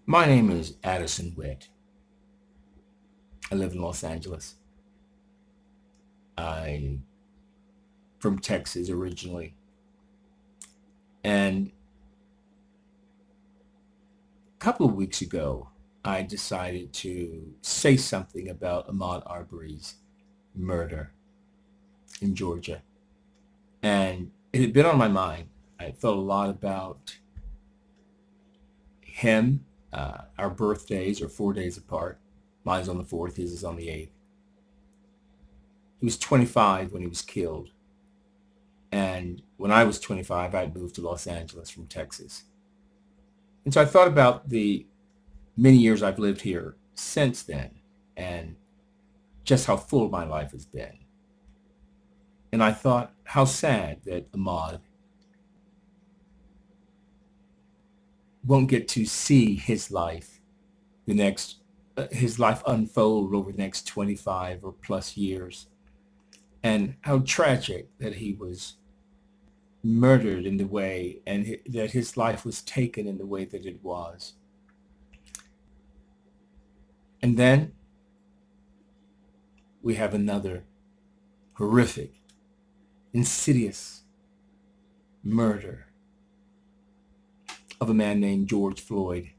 My name is Addison Witt. I live in Los Angeles. I'm from Texas originally. And a couple of weeks ago, I decided to say something about Ahmaud Arbery's murder in Georgia. And it had been on my mind. I thought a lot about him. Our birthdays are 4 days apart. Mine's on the 4th, his is on the 8th. He was 25 when he was killed. And when I was 25, I had moved to Los Angeles from Texas. And so I thought about the many years I've lived here since then and just how full my life has been. And I thought how sad that Ahmaud won't get to see his life unfold over the next 25 or plus years, and how tragic that he was murdered in the way and that his life was taken in the way that it was. And then we have another horrific, insidious murder of a man named George Floyd.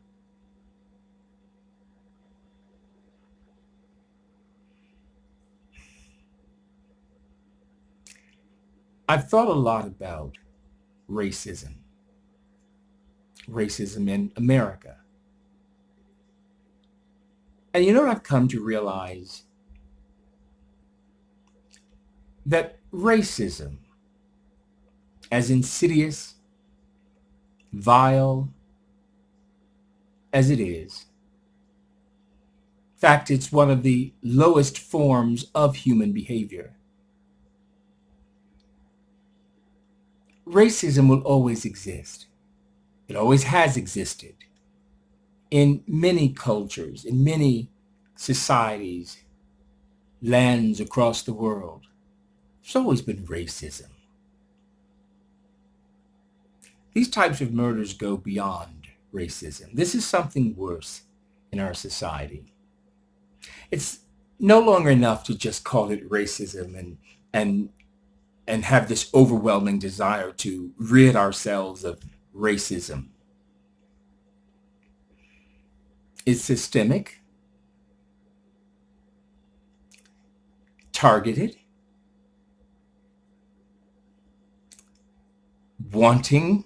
I've thought a lot about racism, racism in America. And you know what I've come to realize? That racism, as insidious, vile as it is, in fact, it's one of the lowest forms of human behavior. Racism will always exist. It always has existed in many cultures, in many societies, lands across the world. There's always been racism. These types of murders go beyond racism. This is something worse in our society. It's no longer enough to just call it racism and and have this overwhelming desire to rid ourselves of racism. It's systemic, targeted, wanting,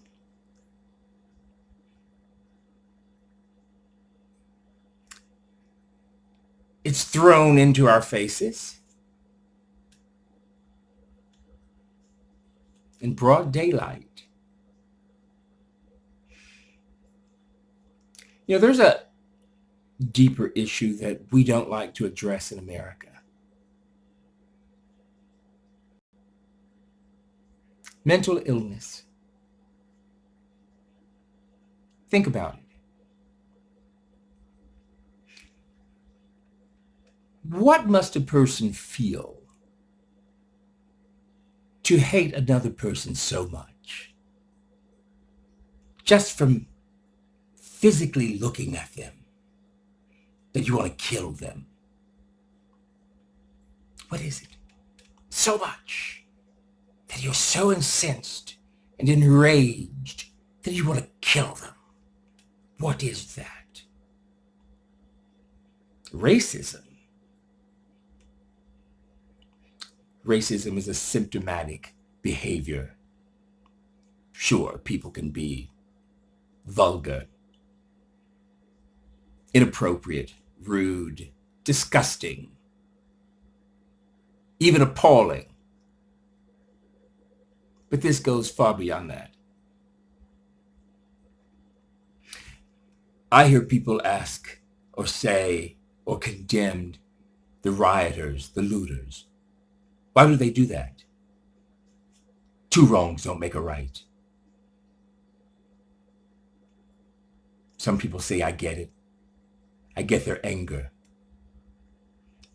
it's thrown into our faces in broad daylight. There's a deeper issue that we don't like to address in America. Mental illness. Think about it. What must a person feel to hate another person so much? Just from physically looking at them, that you want to kill them. What is it? So much that you're so incensed and enraged that you want to kill them. What is that? Racism. Racism is a symptomatic behavior. Sure, people can be vulgar, inappropriate, rude, disgusting, even appalling. But this goes far beyond that. I hear people ask or say or condemn the rioters, the looters. Why do they do that? Two wrongs don't make a right. Some people say, I get it. I get their anger.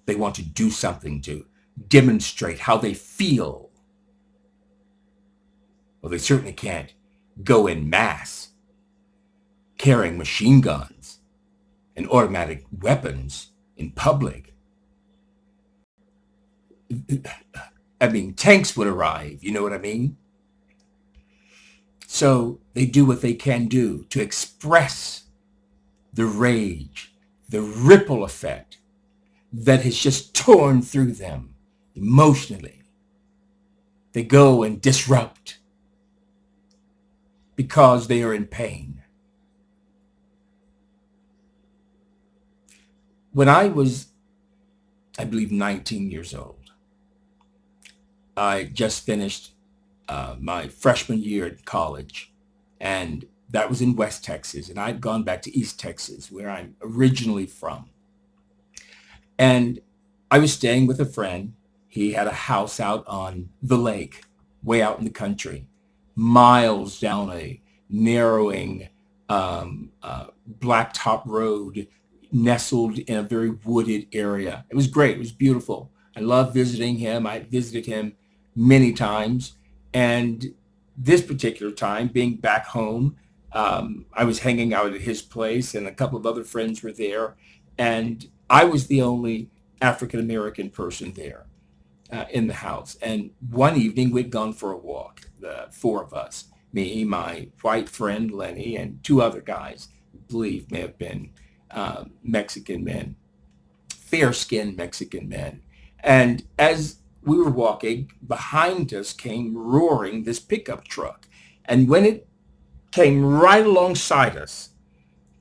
They want to do something to demonstrate how they feel. Well, they certainly can't go in mass carrying machine guns and automatic weapons in public, I mean, tanks would arrive, you know what I mean? So they do what they can do to express the rage, the ripple effect that has just torn through them emotionally. They go and disrupt because they are in pain. When I was, I believe, 19 years old, I just finished my freshman year in college, and that was in West Texas, and I'd gone back to East Texas, where I'm originally from. And I was staying with a friend. He had a house out on the lake, way out in the country, miles down a narrowing blacktop road, nestled in a very wooded area. It was great. It was beautiful. I loved visiting him. I visited him many times. And this particular time, being back home, I was hanging out at his place, and a couple of other friends were there. And I was the only African American person there in the house. And one evening, we'd gone for a walk, the four of us, me, my white friend Lenny, and two other guys, I believe may have been Mexican men, fair-skinned Mexican men. And as we were walking, behind us came roaring this pickup truck. And when it came right alongside us,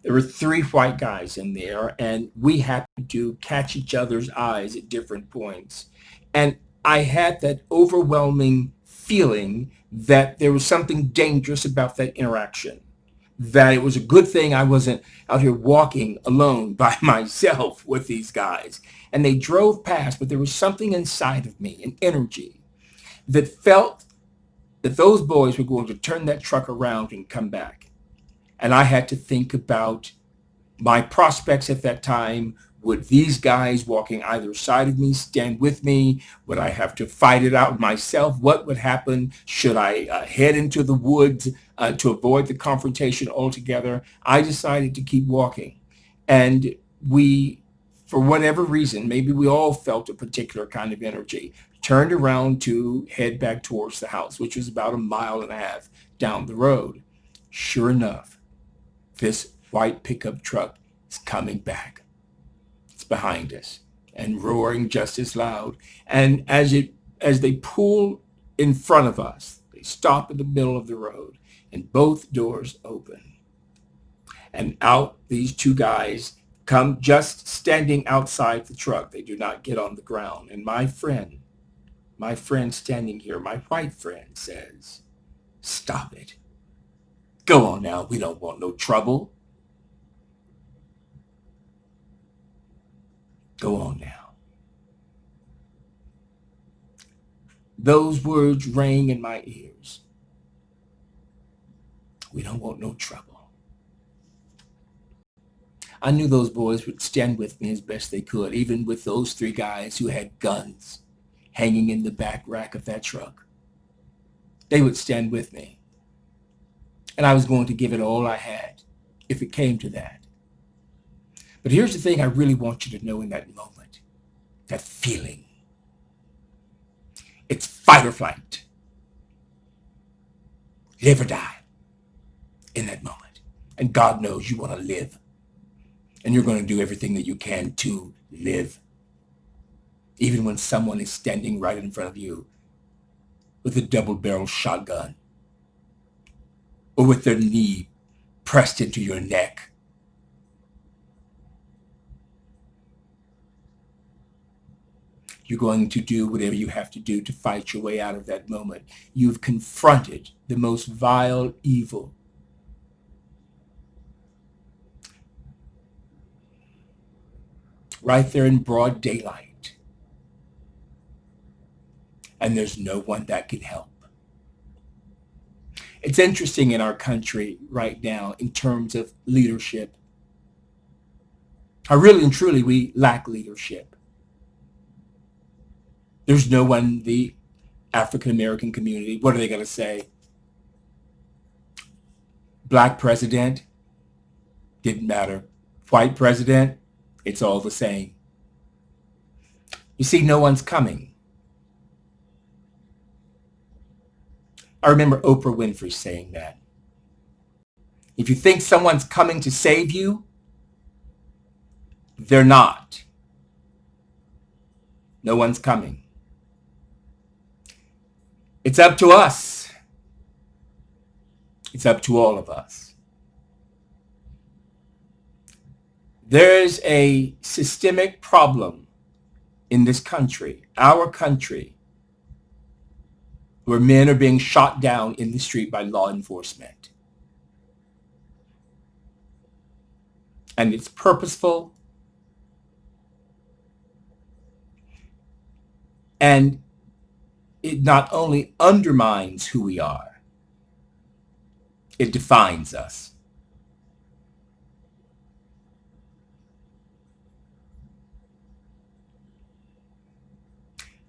there were three white guys in there, and we happened to catch each other's eyes at different points. And I had that overwhelming feeling that there was something dangerous about that interaction, that it was a good thing I wasn't out here walking alone by myself with these guys. And they drove past, but there was something inside of me, an energy, that felt that those boys were going to turn that truck around and come back. And I had to think about my prospects at that time. Would these guys walking either side of me stand with me? Would I have to fight it out myself? What would happen? Should I head into the woods to avoid the confrontation altogether? I decided to keep walking. And we, for whatever reason, maybe we all felt a particular kind of energy, turned around to head back towards the house, which was about a mile and a half down the road. Sure enough, this white pickup truck is coming back. It's behind us and roaring just as loud. And as they pull in front of us, they stop in the middle of the road and both doors open. And out these two guys come, just standing outside the truck. They do not get on the ground. And my friend standing here, my white friend, says, "Stop it. Go on now. We don't want no trouble. Go on now." Those words rang in my ears. We don't want no trouble. I knew those boys would stand with me as best they could, even with those three guys who had guns hanging in the back rack of that truck. They would stand with me. And I was going to give it all I had if it came to that. But here's the thing I really want you to know in that moment, that feeling. It's fight or flight. Live or die in that moment. And God knows you want to live. And you're going to do everything that you can to live. Even when someone is standing right in front of you with a double-barrel shotgun, or with their knee pressed into your neck. You're going to do whatever you have to do to fight your way out of that moment. You've confronted the most vile evil. Right there in broad daylight. And there's no one that can help. It's interesting in our country right now in terms of leadership. How really and truly we lack leadership. There's no one, the African American community, what are they going to say? Black president? Didn't matter. white president, it's all the same. You see, no one's coming. I remember Oprah Winfrey saying that. If you think someone's coming to save you, they're not. No one's coming. It's up to us. It's up to all of us. There's a systemic problem in this country, our country, where men are being shot down in the street by law enforcement. And it's purposeful. And it not only undermines who we are, it defines us.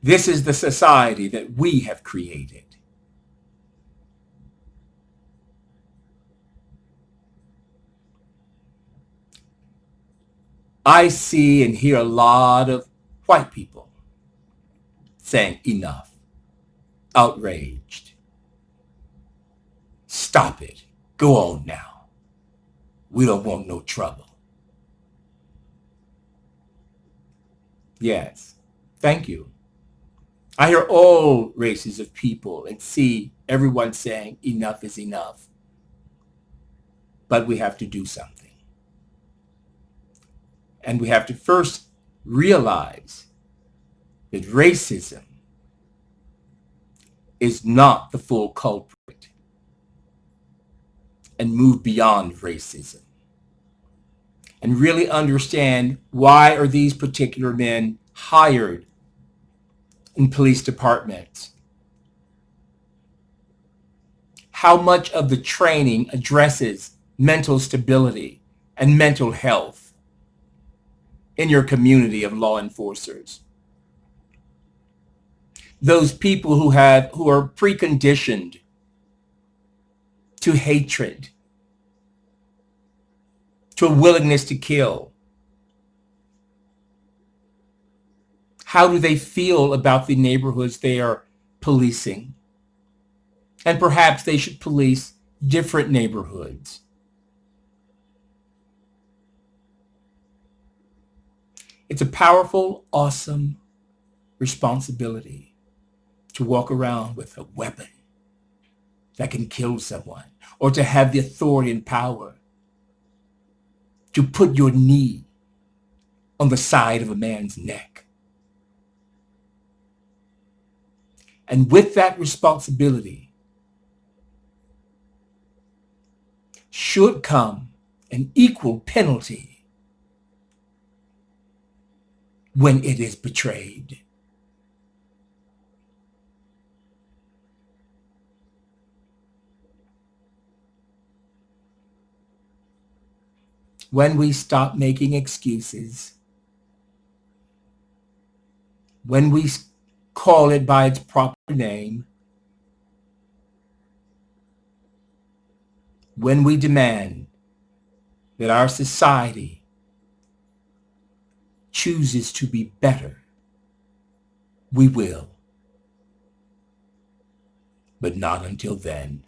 This is the society that we have created. I see and hear a lot of white people saying enough, outraged. Stop it. Go on now. We don't want no trouble. Yes, thank you. I hear all races of people and see everyone saying enough is enough. But we have to do something. And we have to first realize that racism is not the full culprit and move beyond racism and really understand why are these particular men hired in police departments. How much of the training addresses mental stability and mental health in your community of law enforcers? Those people who are preconditioned to hatred, to a willingness to kill. How do they feel about the neighborhoods they are policing? And perhaps they should police different neighborhoods. It's a powerful, awesome responsibility to walk around with a weapon that can kill someone, or to have the authority and power to put your knee on the side of a man's neck. And with that responsibility should come an equal penalty when it is betrayed. When we stop making excuses, when we call it by its proper name, when we demand that our society chooses to be better, we will. But not until then.